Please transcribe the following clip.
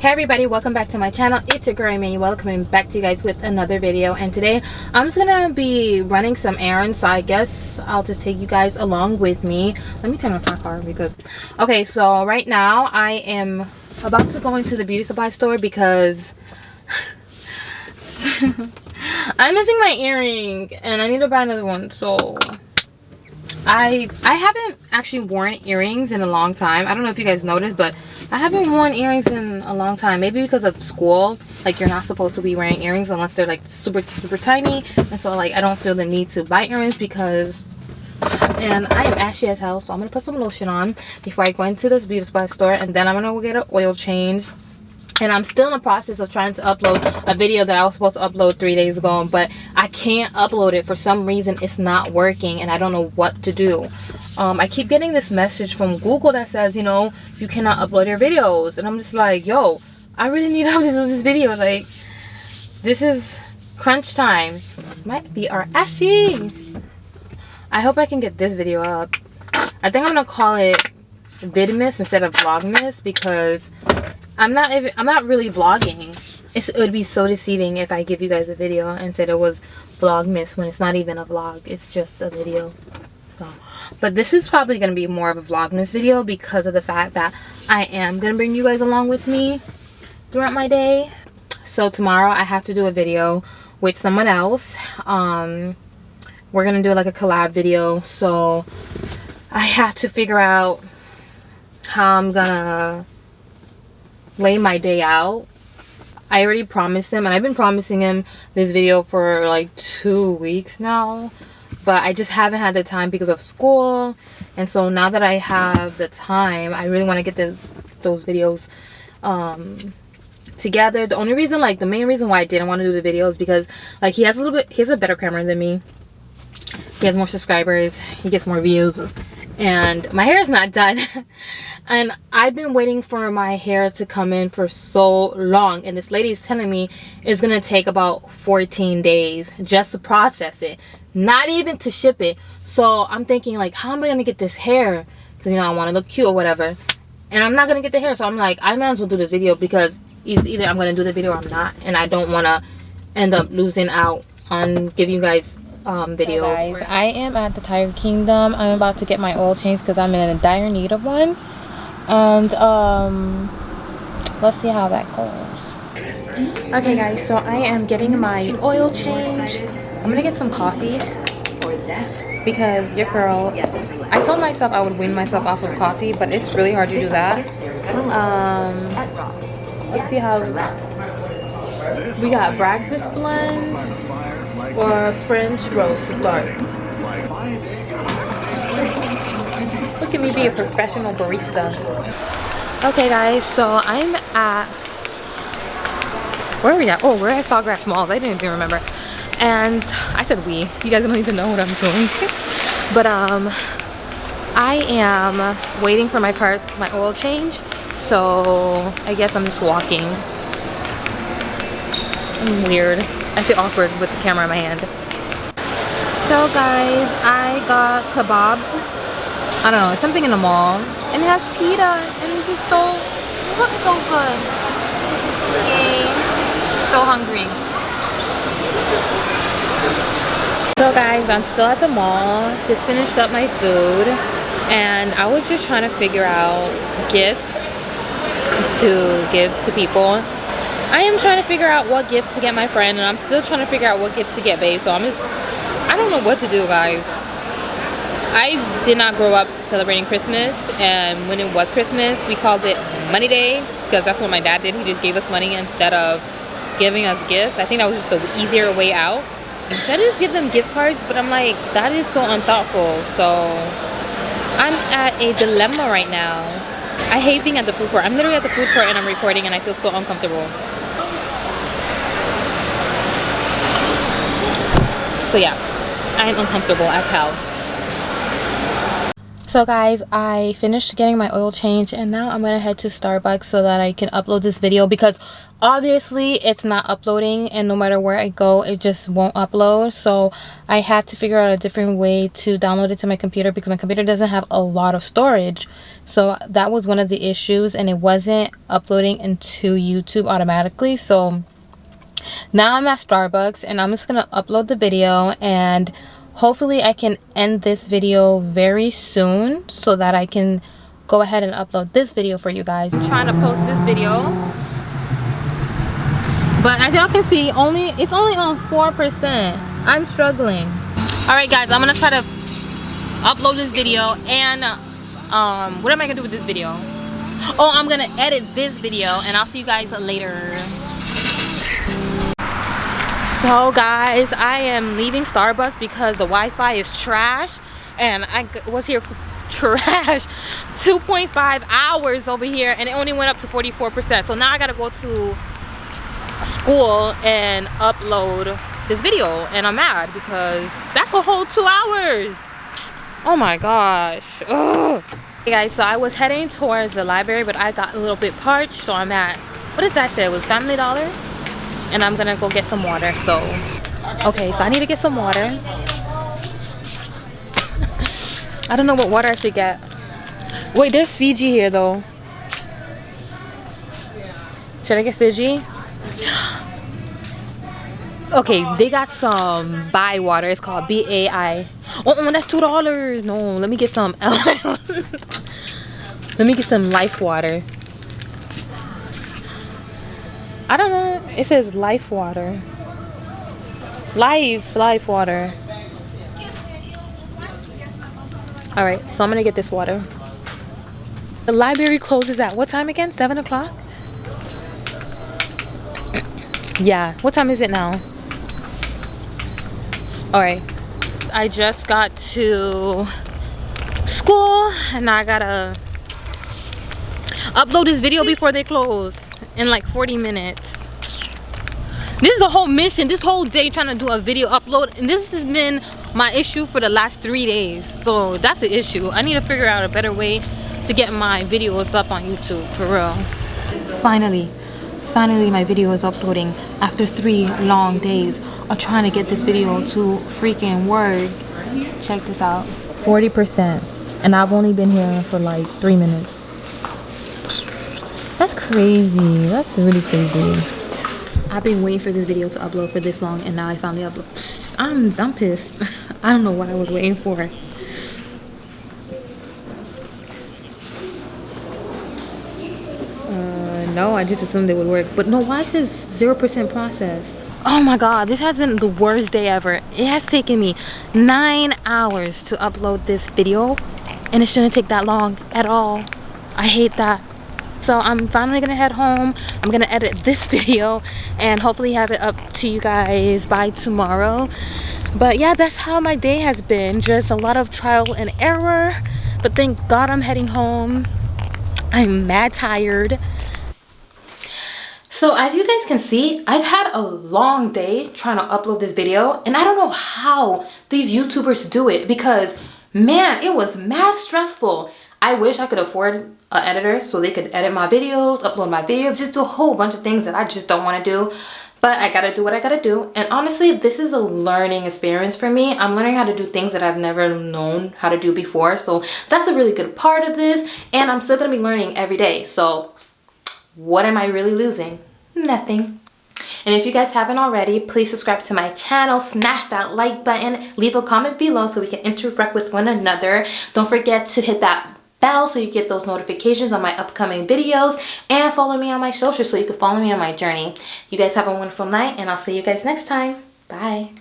Hey everybody, welcome back to my channel. It's your girl Emmanuella coming back to you guys with another video, and today I'm just gonna be running some errands, so I guess I'll just take you guys along with me. Let me turn off my car because okay, so right now I am about to go into the beauty supply store because I'm missing my earring and I need to buy another one. So I haven't actually worn earrings in a long time. I don't know if you guys noticed, but I haven't worn earrings in a long time. Maybe because of school. Like, you're not supposed to be wearing earrings unless they're like super tiny. And so like I don't feel the need to buy earrings because, and I am ashy as hell, so I'm gonna put some lotion on before I go into this beauty supply store, and then I'm gonna go get an oil change. And I'm still in the process of trying to upload a video that I was supposed to upload 3 days ago, but I can't upload it. For some reason, it's not working, and I don't know what to do. I keep getting this message from Google that says, you know, you cannot upload your videos. And I'm just like, yo, I really need to upload this video. Like, this is crunch time. My feet are ashy. I hope I can get this video up. I think I'm going to call it VIDMAS instead of VLOGMAS because I'm not really vlogging. It would be so deceiving if I give you guys a video and said it was VLOGMAS when it's not even a vlog. It's just a video. So, but this is probably going to be more of a VLOGMAS video because of the fact that I am going to bring you guys along with me throughout my day. So tomorrow I have to do a video with someone else. We're going to do like a collab video. So I have to figure out how I'm going to lay my day out. I already promised him, and I've been promising him this video for like 2 weeks now, but I just haven't had the time because of school. And so now that I have the time, I really want to get those videos together. The only reason, like the main reason why I didn't want to do the video is because like he has a better camera than me. He has more subscribers, he gets more views, and my hair is not done. And I've been waiting for my hair to come in for so long, and this lady is telling me it's gonna take about 14 days just to process it, not even to ship it. So I'm thinking, like, how am I gonna get this hair? Because, you know, I want to look cute or whatever, and I'm not gonna get the hair. So I'm like, I might as well do this video because either I'm gonna do the video or I'm not, and I don't want to end up losing out on giving you guys videos. So guys, I am at the Tire Kingdom. I'm about to get my oil change because I'm in a dire need of one. And let's see how that goes. Okay guys, so I am getting my oil change. I'm gonna get some coffee because your girl, I told myself I would wean myself off of coffee, but it's really hard to do that. Let's see how we got breakfast blend or French roast dark. Look at me be a professional barista. Okay guys, so I'm at, where are we at? Oh, we're at Sawgrass Malls. I didn't even remember. And I said we. You guys don't even know what I'm doing. But I am waiting for my oil change. So I guess I'm just walking. I'm weird. I feel awkward with the camera in my hand. So guys, I got kebab. I don't know, it's something in the mall, and it has pita, and this looks so good. Yay, so hungry. So guys, I'm still at the mall, just finished up my food, and I was just trying to figure out gifts to give to people. I am trying to figure out what gifts to get my friend, and I'm still trying to figure out what gifts to get Babe, so I don't know what to do, guys. I did not grow up celebrating Christmas, and when it was Christmas, we called it Money Day because that's what my dad did. He just gave us money instead of giving us gifts. I think that was just the easier way out. And should I just give them gift cards? But I'm like, that is so unthoughtful. So I'm at a dilemma right now. I hate being at the food court. I'm literally at the food court and I'm recording, and I feel so uncomfortable. So yeah, I am uncomfortable as hell. So guys, I finished getting my oil change and now I'm gonna head to Starbucks so that I can upload this video, because obviously it's not uploading, and no matter where I go it just won't upload. So I had to figure out a different way to download it to my computer, because my computer doesn't have a lot of storage. So that was one of the issues, and it wasn't uploading into YouTube automatically. So now I'm at Starbucks and I'm just gonna upload the video, and hopefully I can end this video very soon so that I can go ahead and upload this video for you guys. I'm trying to post this video, but as y'all can see, it's only on 4%. I'm struggling. Alright guys, I'm gonna try to upload this video, and what am I gonna do with this video? Oh, I'm gonna edit this video, and I'll see you guys later. So guys, I am leaving Starbucks because the Wi-Fi is trash, and I was here for trash 2.5 hours over here, and it only went up to 44%. So now I gotta go to school and upload this video, and I'm mad because that's a whole 2 hours. Oh my gosh. Ugh. Hey guys, so I was heading towards the library, but I got a little bit parched, so I'm at, what does that say? It was Family Dollar. And I'm gonna go get some water. So okay, so I need to get some water. I don't know what water I should get. Wait, there's Fiji here though. Should I get Fiji? Okay, they got some Bai water. It's called BAI. Oh, that's $2. No, let me get some let me get some Life water. I don't know. It says Life water. Life water. Alright, so I'm gonna get this water. The library closes at what time again? 7 o'clock? Yeah, what time is it now? Alright. I just got to school and now I gotta upload this video before they close in like 40 minutes. This is a whole mission, this whole day trying to do a video upload, and this has been my issue for the last 3 days. So that's the issue. I need to figure out a better way to get my videos up on YouTube, for real. Finally my video is uploading after 3 long days of trying to get this video to freaking work. Check this out, 40%, and I've only been here for like 3 minutes. That's crazy. That's really crazy. I've been waiting for this video to upload for this long, and now I finally upload. I'm pissed. I don't know what I was waiting for. No, I just assumed it would work. But no, why is this 0% processed? Oh my god, this has been the worst day ever. It has taken me 9 hours to upload this video, and it shouldn't take that long at all. I hate that. So I'm finally gonna head home. I'm gonna edit this video and hopefully have it up to you guys by tomorrow. But yeah, that's how my day has been. Just a lot of trial and error, but thank god I'm heading home. I'm mad tired. So as you guys can see, I've had a long day trying to upload this video, and I don't know how these YouTubers do it, because man, it was mad stressful. I wish I could afford an editor so they could edit my videos, upload my videos, just do a whole bunch of things that I just don't want to do. But I gotta do what I gotta do. And honestly, this is a learning experience for me. I'm learning how to do things that I've never known how to do before. So that's a really good part of this. And I'm still gonna be learning every day. So what am I really losing? Nothing. And if you guys haven't already, please subscribe to my channel, smash that like button, leave a comment below so we can interact with one another. Don't forget to hit that bell so you get those notifications on my upcoming videos, and follow me on my socials so you can follow me on my journey. You guys have a wonderful night, and I'll see you guys next time. Bye.